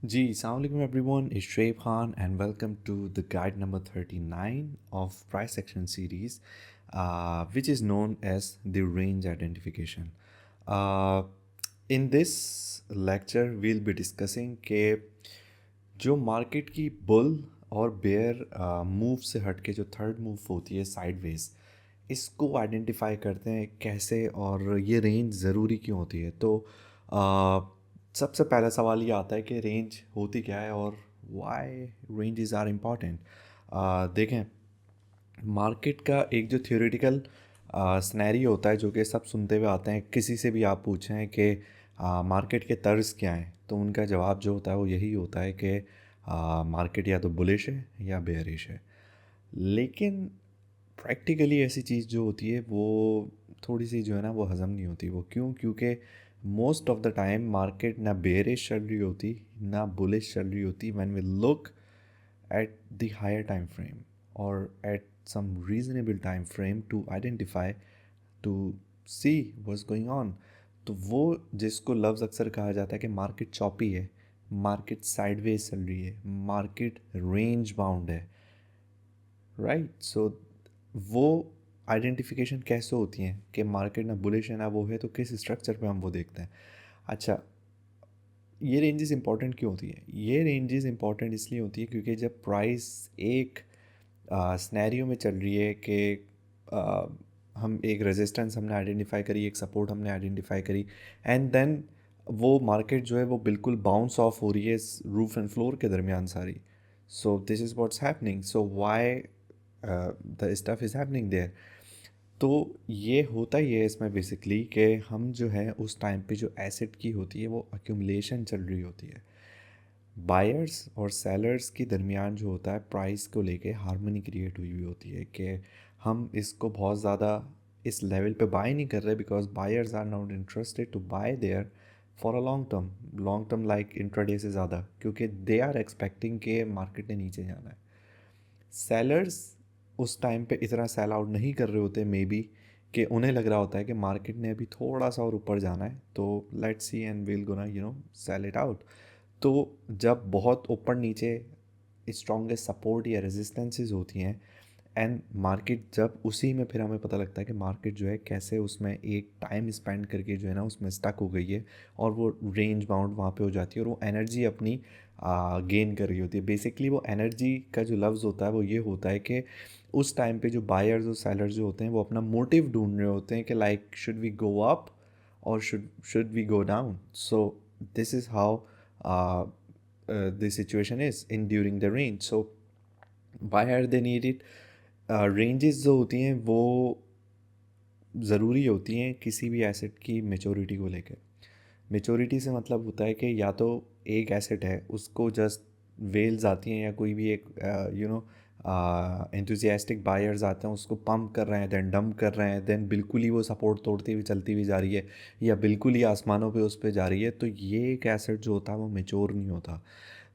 जी, अस्सलाम वालेकुम everyone, it's Shoaib Khan and welcome to the guide number 39 of price action series, which is known as the range identification. Uh, in this lecture, we'll be discussing कि जो market की bull और bear move से हट के जो third move होती है साइडवेज, इसको आइडेंटिफाई करते हैं कैसे और ये रेंज ज़रूरी क्यों होती है। तो सबसे पहला सवाल ये आता है कि रेंज होती क्या है और वाई रेंजेस आर इम्पॉर्टेंट। देखें, मार्केट का एक जो थियोरेटिकल स्नैरियो होता है जो कि सब सुनते हुए आते हैं, किसी से भी आप पूछें कि मार्केट के तर्ज क्या हैं तो उनका जवाब जो होता है वो यही होता है कि मार्केट या तो बुलिश है या बेयरिश है। लेकिन प्रैक्टिकली ऐसी चीज़ जो होती है वो थोड़ी सी जो है ना वो हज़म नहीं होती। वो क्यों? क्योंकि most of the time market ना बेयरिश चल रही होती ना बुलिश चल रही होती when we look at the higher time frame or at some reasonable time frame to identify to see what's going on। तो वो जिसको लफ्ज़ अक्सर कहा जाता है कि मार्केट चॉपी है, मार्केट साइडवेज चल रही है, मार्केट रेंज बाउंड है, राइट। सो वो आइडेंटिफिकेशन कैसे होती हैं कि मार्केट ना बुलिश है ना वो है, तो किस स्ट्रक्चर पे हम वो देखते हैं। अच्छा, ये रेंजेस इंपॉर्टेंट क्यों होती है? ये रेंजेस इंपॉर्टेंट इसलिए होती है क्योंकि जब प्राइस एक स्नैरियो में चल रही है कि आ, हम एक रेजिस्टेंस हमने आइडेंटिफाई करी, एक सपोर्ट हमने आइडेंटिफाई करी, एंड देन वो मार्केट जो है वो बिल्कुल बाउंस ऑफ हो रही है रूफ एंड फ्लोर के दरमियान सारी। So this is what's happening, so why the stuff is happening there. तो ये होता ही है इसमें बेसिकली कि हम जो है उस टाइम पे जो एसेट की होती है वो अक्यूमुलेशन चल रही होती है। बायर्स और सेलर्स के दरमियान जो होता है प्राइस को लेके हार्मनी क्रिएट हुई हुई होती है कि हम इसको बहुत ज़्यादा इस लेवल पे बाय नहीं कर रहे because buyers are not interested to buy there for a long term like intraday से ज़्यादा, क्योंकि दे आर एक्सपेक्टिंग के मार्केट ने नीचे जाना है। सेलर्स उस टाइम पे इतना सेल आउट नहीं कर रहे होते मे बी, कि उन्हें लग रहा होता है कि मार्केट ने अभी थोड़ा सा और ऊपर जाना है तो let's see and will gonna sell it out. तो जब बहुत ऊपर नीचे स्ट्रॉन्गेस्ट सपोर्ट या रेजिस्टेंसेस होती हैं एंड मार्केट जब उसी में फिर हमें पता लगता है कि मार्केट जो है कैसे उसमें एक टाइम स्पेंड करके जो है ना उसमें स्टक हो गई है और वो रेंज बाउंड वहाँ पे हो जाती है और वो एनर्जी अपनी गेन कर रही होती है। बेसिकली वो एनर्जी का जो लफ्ज़ होता है वो ये होता है कि उस टाइम पे जो बायर्स और सेलर्स जो होते हैं वो अपना मोटिव ढूंढ रहे होते हैं कि like should we go up or should we go down? So this is how the situation is in during the range. So why are they needed? Ranges जो होती हैं वो ज़रूरी होती हैं किसी भी एसेट की मेचोरिटी को लेकर। मेचोरिटी से मतलब होता है कि या तो एक एसेट है उसको जस्ट वेल्स आती हैं या कोई भी एक एंथुजियास्टिक बायर्स आते हैं उसको पंप कर रहे हैं, देन डंप कर रहे हैं, देन बिल्कुल ही वो सपोर्ट तोड़ती हुई चलती हुई जा रही है या बिल्कुल ही आसमानों पे उस पे जा रही है, तो ये एक एसेट जो होता है वो मेच्योर नहीं होता।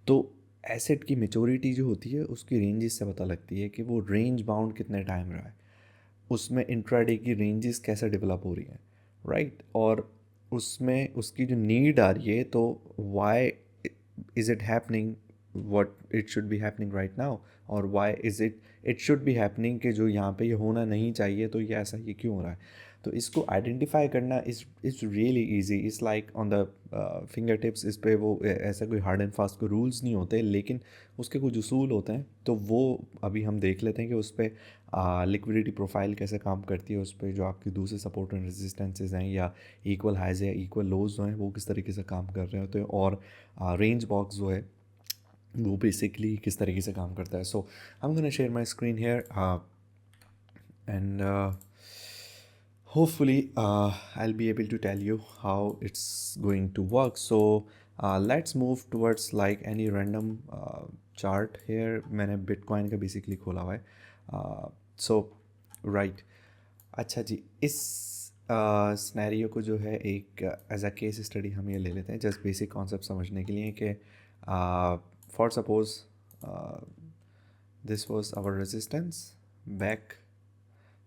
तो एसेट की मेचोरिटी जो होती है उसकी रेंजेस से पता लगती है कि वो रेंज बाउंड कितने टाइम रहा है, उसमें इंट्राडे की रेंजेस कैसे डेवलप हो रही हैं, राइट। और उसमें उसकी जो नीड आ रही है तो why is it happening what it should be happening right now, और why is it should be happening कि जो यहाँ पे ये होना नहीं चाहिए तो ये ऐसा ये क्यों हो रहा है। तो इसको आइडेंटिफाई करना is really easy, is like on the finger tips. इस पे वो ऐसा कोई हार्ड एंड फास्ट कोई रूल्स नहीं होते लेकिन उसके कुछ उसूल होते हैं, तो वो अभी हम देख लेते हैं कि उस पर लिक्विडिटी प्रोफाइल कैसे काम करती है, उस पर जो आपकी दूसरे सपोर्ट एंड रेजिस्टेंसेज हैं या इक्वल हाइज या इक्वल लोज जो हैं वो किस तरीके से काम कर रहे होते हैं, और रेंज बॉक्स जो है वो बेसिकली किस तरीके से काम करता है। So I am gonna share my screen here and hopefully I'll be able to tell you how it's going to work. So let's move towards like any random chart here. मैंने bitcoin का basically खोला हुआ है। सो right, अच्छा जी, इस scenario को जो है एक एज अ केस स्टडी हम ये ले लेते हैं जस्ट बेसिक कॉन्सेप्ट समझने के लिए कि for suppose this was our resistance back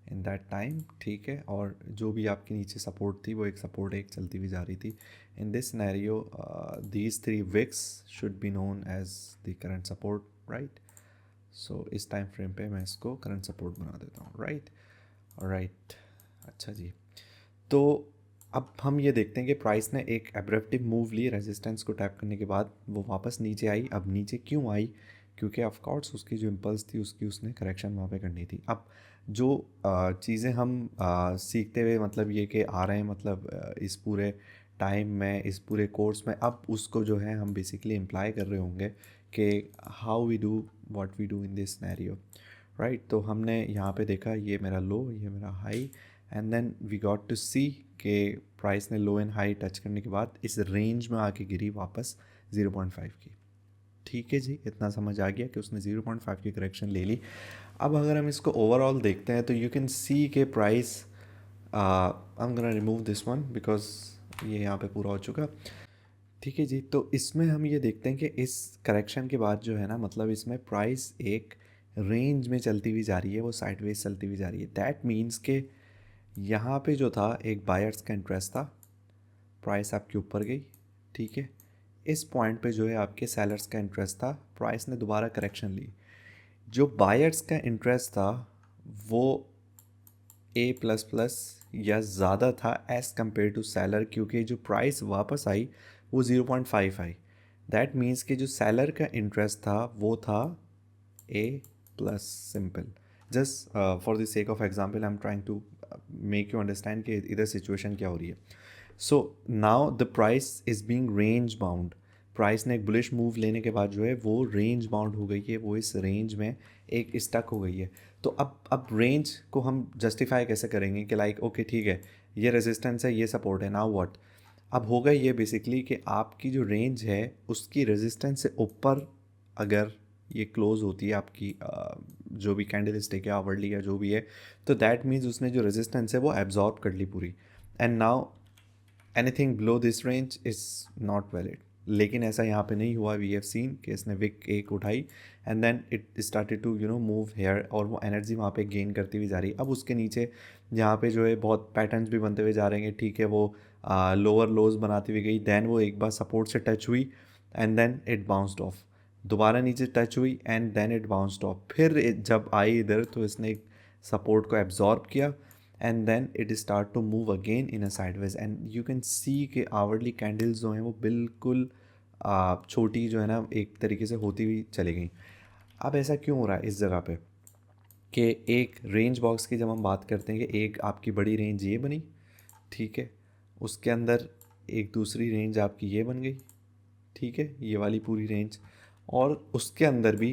in that time, ठीक है। और जो भी आपके नीचे सपोर्ट थी वो एक सपोर्ट एक चलती हुई जा रही थी। In this scenario these 3 wicks should be known as the current support, right. So इस टाइम फ्रेम पे मैं इसको करंट सपोर्ट बना देता हूँ, राइट। राइट, अच्छा जी। तो अब हम ये देखते हैं कि प्राइस ने एक एब्रप्टिव मूव ली, रेजिस्टेंस को टैप करने के बाद वो वापस नीचे आई। अब नीचे क्यों आई? क्योंकि ऑफ कोर्स उसकी जो इम्पल्स थी उसकी उसने करेक्शन वहाँ पे करनी थी। अब जो चीज़ें हम सीखते हुए मतलब ये कि आ रहे हैं, मतलब इस पूरे टाइम में, इस पूरे कोर्स में, अब उसको जो है हम बेसिकली इम्प्लाई कर रहे होंगे कि how we do what we do in this scenario, right. तो हमने यहाँ पे देखा ये मेरा लो, ये मेरा high, and then we got to see कि प्राइस ने लो एंड हाई टच करने के बाद इस रेंज में आके गिरी वापस 0.5 की। ठीक है जी, इतना समझ आ गया कि उसने 0.5 की करेक्शन ले ली। अब अगर हम इसको ओवरऑल देखते हैं तो यू कैन सी के price, I am gonna remove this one because ये यहाँ पे पूरा हो चुका। ठीक है जी, तो इसमें हम ये देखते हैं कि इस करेक्शन के बाद जो है ना, मतलब इसमें प्राइस एक रेंज में चलती हुई जा रही है, वो साइडवेज चलती हुई जा रही है। दैट मीन्स के यहाँ पे जो था एक बायर्स का इंटरेस्ट था, प्राइस आपके ऊपर गई, ठीक है। इस पॉइंट पे जो है आपके सेलर्स का इंटरेस्ट था, प्राइस ने दोबारा करेक्शन ली। जो बायर्स का इंटरेस्ट था वो ए प्लस प्लस या ज़्यादा था एज़ कम्पेयर टू सेलर, क्योंकि जो प्राइस वापस आई वो 0.5 आई। दैट मीन्स कि जो सेलर का इंटरेस्ट था वो था a plus, simple. Just for the sake of example I am trying to make you understand कि इधर सिचुएशन क्या हो रही है। So now the price is being range bound. Price ने एक बुलिश मूव लेने के बाद जो है वो रेंज बाउंड हो गई है, वो इस रेंज में एक स्टक हो गई है। तो अब रेंज को हम जस्टिफाई कैसे करेंगे कि लाइक ओके ठीक है, ये रेजिस्टेंस है, ये सपोर्ट है, नाउ व्हाट। अब होगा ये बेसिकली कि आपकी जो रेंज है उसकी रेजिस्टेंस से ऊपर अगर ये क्लोज होती है आपकी जो भी कैंडल स्टिक है आवरली या जो भी है, तो दैट मीन्स उसने जो रेजिस्टेंस है वो एब्जॉर्ब कर ली पूरी, and now anything below this range is not valid. लेकिन ऐसा यहाँ पे नहीं हुआ। वी हैव सीन कि इसने विक एक उठाई and then it started to move here, और वो एनर्जी वहाँ पे गेन करती हुई जा रही है। अब उसके नीचे यहाँ पे जो है बहुत पैटर्न्स भी बनते हुए जा रहे हैं, ठीक है। वो लोअर लोज बनाती हुई गई, देन वो एक बार सपोर्ट से टच हुई and then it bounced off, दोबारा नीचे टच हुई and then it bounced off. फिर जब आई इधर तो इसने एक सपोर्ट को एब्जॉर्ब किया and then it start to move again in a sideways, and you can see कि आवरली कैंडल्स जो हैं वो बिल्कुल छोटी जो है ना एक तरीके से होती हुई चली गई। अब ऐसा क्यों हो रहा है इस जगह पे कि एक रेंज बॉक्स की जब हम बात करते हैं कि एक आपकी बड़ी रेंज ये बनी, ठीक है, उसके अंदर एक दूसरी रेंज आपकी ये बन गई, ठीक है, ये वाली पूरी रेंज, और उसके अंदर भी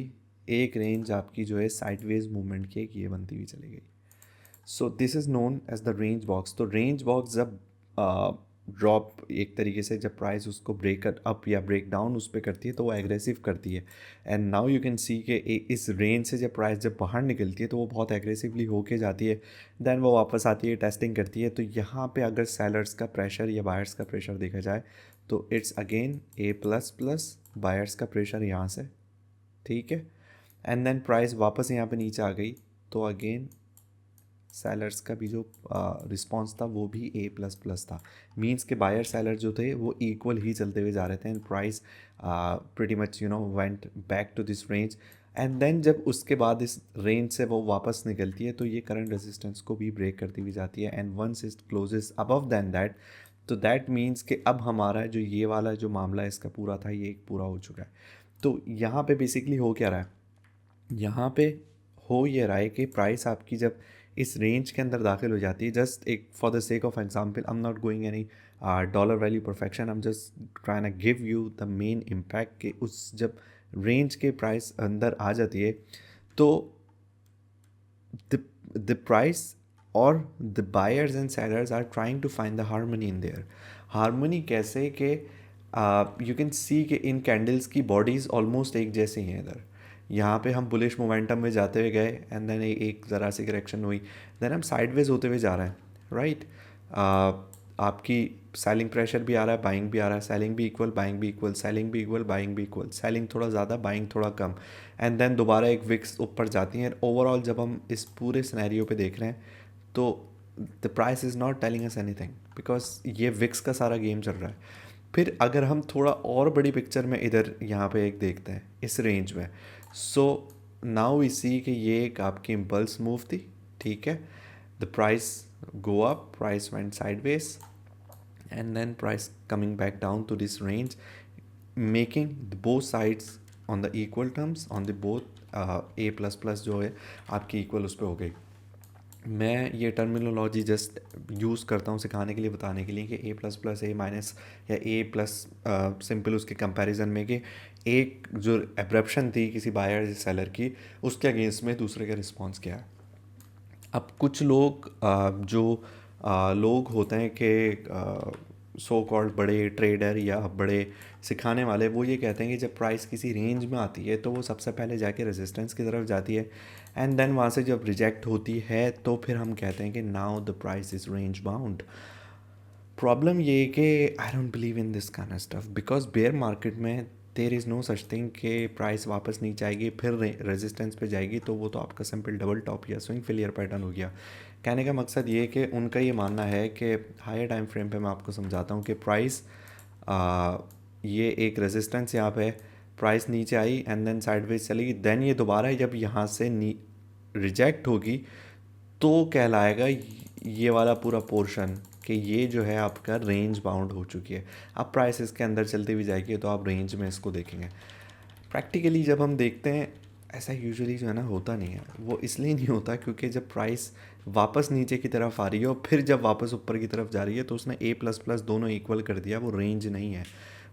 एक रेंज आपकी जो है साइडवेज मूवमेंट की एक ये बनती हुई चली गई। So this is known as the range box. तो रेंज बॉक्स जब ड्रॉप एक तरीके से जब प्राइस उसको ब्रेक अप या ब्रेक डाउन उस पर करती है तो वो एग्रेसिव करती है, and now you can see कि इस रेंज से जब प्राइस जब बाहर निकलती है तो वो बहुत एग्रेसिवली होके जाती है, देन वो वापस आती है, टेस्टिंग करती है। तो यहाँ पे अगर सेलर्स का प्रेशर या बायर्स का प्रेशर देखा जाए तो it's again A plus plus, buyers का प्रेशर यहाँ से, ठीक है, एंड देन प्राइस वापस यहाँ पे नीचे आ गई तो अगेन सेलर्स का भी जो रिस्पांस था वो भी ए प्लस प्लस था। मींस के बायर सेलर जो थे वो इक्वल ही चलते हुए जा रहे थे, and price pretty much went back to this range, and then जब उसके बाद इस रेंज से वो वापस निकलती है तो ये करंट रेजिस्टेंस को भी ब्रेक करती हुई जाती है, and once it closes above than that, तो दैट मीन्स कि अब हमारा जो ये वाला जो मामला इसका पूरा था ये एक पूरा हो चुका है। तो यहाँ पे बेसिकली हो क्या रहा है, यहाँ पे हो ये रहा है कि प्राइस आपकी जब इस रेंज के अंदर दाखिल हो जाती है, जस्ट एक for the sake of example, I am not going any dollar value perfection, I am just trying to give you the main impact कि उस जब रेंज के प्राइस अंदर आ जाती है तो the price or the buyers and sellers are trying to find the harmony in there. Harmony कैसे कि यू कैन सी कि इन कैंडल्स की बॉडीज़ ऑलमोस्ट एक जैसे ही हैं इधर। यहाँ पे हम बुलिश मोमेंटम में जाते हुए गए एंड देन एक ज़रा सी करेक्शन हुई, देन हम साइडवेज होते हुए जा रहे हैं, राइट। आपकी सेलिंग प्रेशर भी आ रहा है, बाइंग भी आ रहा है, सेलिंग भी इक्वल, बाइंग भी इक्वल, सेलिंग भी इक्वल, बाइंग भी इक्वल, सेलिंग थोड़ा ज़्यादा, बाइंग थोड़ा कम, एंड देन दोबारा एक विक्स ऊपर जाती है। ओवरऑल जब हम इस पूरे सिनेरियो पे देख रहे हैं तो the price is not telling us anything, because ये विक्स का सारा गेम चल रहा है। फिर अगर हम थोड़ा और बड़ी पिक्चर में इधर यहाँ पे एक देखते हैं इस रेंज में, सो नाउ वी सी कि ये एक आपकी इम्पल्स मूव थी, ठीक है। The price go up, price went sideways, and then price coming back down to this range, making the both sides on the equal terms on the both a plus plus जो है आपकी equal उस पर हो गई। मैं ये terminology just use करता हूँ सिखाने के लिए, बताने के लिए कि ए प्लस प्लस ए माइनस या ए प्लस सिंपल उसके कंपैरिजन में कि एक जो एब्रप्शन थी किसी बायर सेलर की उसके अगेंस्ट में दूसरे का रिस्पॉन्स क्या है। अब कुछ लोग जो लोग होते हैं कि सो कॉल्ड बड़े ट्रेडर या बड़े सिखाने वाले, वो ये कहते हैं कि जब प्राइस किसी रेंज में आती है तो वो सबसे पहले जाके रेजिस्टेंस की तरफ जाती है, एंड देन वहाँ से जब रिजेक्ट होती है तो फिर हम कहते हैं कि now the price is range bound. Problem ये है कि I don't believe in this kind of stuff, because bear market में there is no such thing कि प्राइस वापस नीचे आएगी फिर रेजिस्टेंस पे जाएगी, तो वो तो आपका सिंपल डबल टॉप या स्विंग फेलियर पैटर्न हो गया। कहने का मकसद ये है कि उनका ये मानना है कि हायर टाइम फ्रेम पे मैं आपको समझाता हूँ कि प्राइस ये एक रेजिस्टेंस यहाँ पे प्राइस नीचे आई एंड देन साइडवेज चलेगी, देन ये दोबारा जब यहाँ से रिजेक्ट होगी तो कहलाएगा ये वाला पूरा पोर्शन कि ये जो है आपका रेंज बाउंड हो चुकी है। अब प्राइस इसके अंदर चलती हुई जाएगी तो आप रेंज में इसको देखेंगे। प्रैक्टिकली जब हम देखते हैं ऐसा यूजुअली जो है ना होता नहीं है, वो इसलिए नहीं होता क्योंकि जब प्राइस वापस नीचे की तरफ आ रही है और फिर जब वापस ऊपर की तरफ जा रही है तो उसने ए प्लस प्लस दोनों इक्वल कर दिया, वो रेंज नहीं है,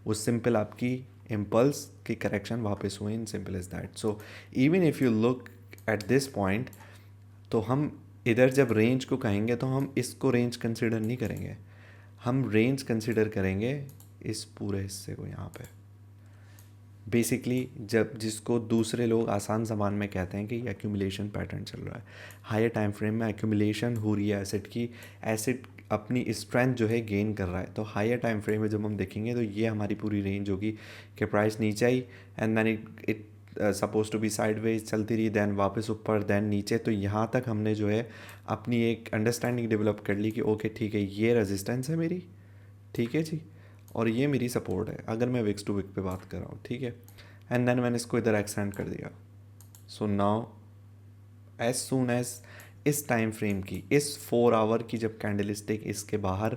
वो सिंपल आपकी इम्पल्स की करेक्शन वापस हुए, in simple is that. So even if you look at this point, तो हम इधर जब रेंज को कहेंगे तो हम इसको रेंज कंसिडर नहीं करेंगे, हम रेंज कंसिडर करेंगे इस पूरे हिस्से को यहाँ पे। बेसिकली जब जिसको दूसरे लोग आसान ज़बान में कहते हैं कि ये एक्यूमुलेशन पैटर्न चल रहा है, हायर टाइम फ्रेम में एक्यूमुलेशन हो रही है एसिड की, एसिड अपनी स्ट्रेंथ जो है गेन कर रहा है। तो हायर टाइम फ्रेम में जब हम देखेंगे तो ये हमारी पूरी रेंज होगी कि प्राइस नीचे आई and then it suppose to be sideways चलती रही, देन वापस ऊपर, देन नीचे। तो यहाँ तक हमने जो है अपनी एक अंडरस्टैंडिंग डेवलप कर ली कि ओके ठीक है ये रेजिस्टेंस है मेरी, ठीक है जी, और ये मेरी सपोर्ट है अगर मैं विक्स टू विक पे बात कर रहा हूँ, ठीक है। एंड देन मैंने इसको इधर एक्सटेंड कर दिया। So now as soon as इस टाइम फ्रेम की इस 4 आवर की जब कैंडलस्टिक इसके बाहर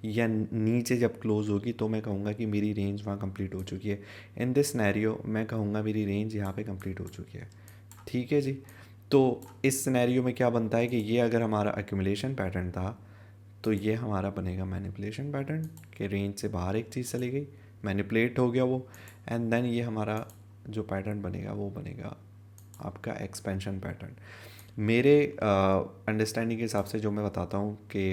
या नीचे जब क्लोज होगी तो मैं कहूँगा कि मेरी रेंज वहाँ कंप्लीट हो चुकी है। इन दिस सिनेरियो मैं कहूँगा मेरी रेंज यहाँ पे कंप्लीट हो चुकी है, ठीक है जी। तो इस सिनेरियो में क्या बनता है कि ये अगर हमारा एक्यूमुलेशन पैटर्न था तो ये हमारा बनेगा मैनिपुलेशन पैटर्न कि रेंज से बाहर एक चीज़ चली गई, मैनिपुलेट हो गया वो, एंड देन ये हमारा जो पैटर्न बनेगा वो बनेगा आपका एक्सपेंशन पैटर्न। मेरे अंडरस्टैंडिंग के हिसाब से जो मैं बताता हूँ कि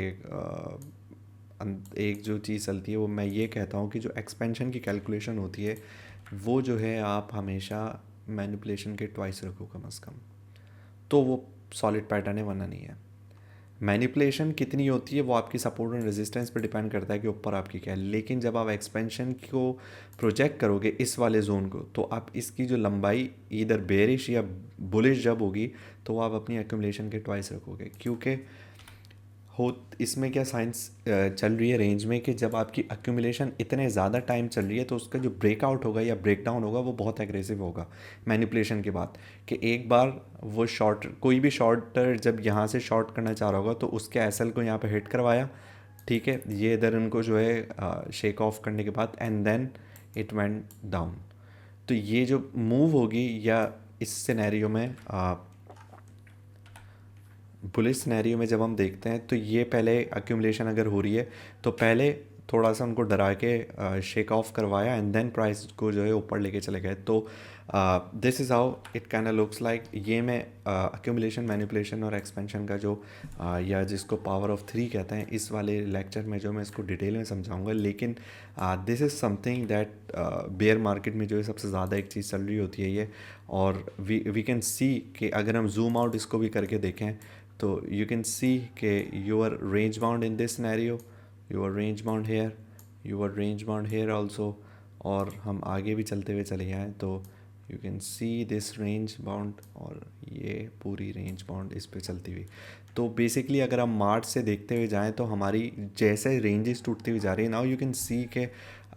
एक जो चीज़ चलती है वो मैं ये कहता हूँ कि जो एक्सपेंशन की कैलकुलेशन होती है वो जो है आप हमेशा मैनिपुलेशन के ट्वाइस रखो कम अज़ कम, तो वो सॉलिड पैटर्न है, वरना नहीं है। मैनिपुलेशन कितनी होती है वो आपकी सपोर्ट और रेजिस्टेंस पर डिपेंड करता है कि ऊपर आपकी क्या है, लेकिन जब आप एक्सपेंशन को प्रोजेक्ट करोगे इस वाले जोन को तो आप इसकी जो लंबाई इधर बेरिश या बुलिश जब होगी तो आप अपनी एक्यूमुलेशन के ट्वाइस रखोगे, क्योंकि हो इसमें क्या साइंस चल रही है रेंज में कि जब आपकी एक्यूमुलेशन इतने ज़्यादा टाइम चल रही है तो उसका जो ब्रेकआउट होगा या ब्रेक डाउन होगा वो बहुत एग्रेसिव होगा मैनिपुलेशन के बाद। कि एक बार वो शॉर्ट कोई भी शॉर्टर जब यहाँ से शॉर्ट करना चाह रहा होगा तो उसके एसएल को यहाँ पे हिट करवाया, ठीक है, ये इधर उनको जो है शेक ऑफ करने के बाद and then it went down. तो ये जो मूव होगी या इस सिनेरियो में बुलिश सिनेरियो में जब हम देखते हैं तो ये पहले एक्यूमुलेशन अगर हो रही है तो पहले थोड़ा सा उनको डरा के शेक ऑफ करवाया एंड देन प्राइस को जो है ऊपर लेके चले गए। तो this is how it can looks like. ये मैं एक्यूमुलेशन, मैनिपुलेशन और एक्सपेंशन का जो या जिसको पावर ऑफ 3 कहते हैं इस वाले लेक्चर में जो मैं इसको डिटेल में समझाऊंगा, लेकिन this is something that bear market में जो है सबसे ज़्यादा एक चीज़ चल रही होती है ये। और वी कैन सी कि अगर हम जूम आउट इसको भी करके देखें तो you can see कि you are range bound in this scenario, you are range bound here, you're range bound here also, और हम आगे भी चलते हुए चले जाएँ तो you can see this range bound, और ये पूरी रेंज बाउंड इस पे चलती हुई। तो बेसिकली अगर हम मार्च से देखते हुए जाएँ तो हमारी जैसे रेंजेस टूटती हुई जा रही है, नाउ यू कैन सी के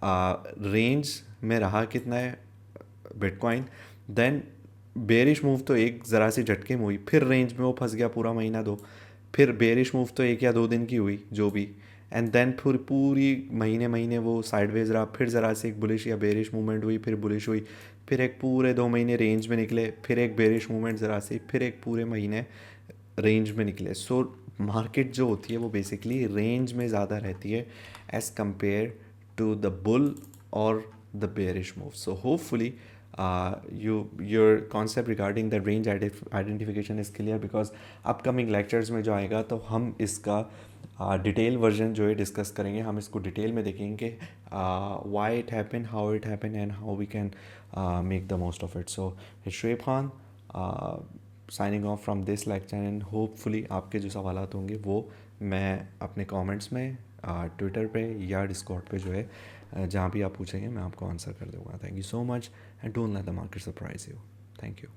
रेंज में रहा कितना है बिटकॉइन, देन बेरिश मूव तो एक ज़रा सी झटके में हुई, फिर रेंज में वो फंस गया पूरा महीना दो, फिर बेरिश मूव तो 1 या 2 दिन की हुई जो भी, एंड देन फिर पूरी महीने महीने वो साइडवेज रहा, फिर ज़रा सी एक बुलिश या बेरिश मूवमेंट हुई, फिर बुलिश हुई, फिर एक पूरे 2 महीने रेंज में निकले, फिर एक बेरिश मूवमेंट ज़रा सी, फिर एक पूरे महीने रेंज में निकले। सो मार्केट जो होती है वो बेसिकली रेंज में ज़्यादा रहती है as compare to the bull और the bearish move. So hopefully your concept regarding the range identification is clear, because upcoming lectures में जो आएगा तो हम इसका डिटेल वर्जन जो है डिस्कस करेंगे, हम इसको डिटेल में देखेंगे why it happened, how it happened, and how we can make the most of it. So it's Shoaib Khan signing off from this lecture, and hopefully आपके जो सवालात होंगे वो मैं अपने कमेंट्स में ट्विटर पे या डिस्कॉर्ड पे जो है जहाँ भी आप पूछेंगे मैं आपको आंसर कर दूँगा। Thank you so much, and don't let the market surprise you. Thank you.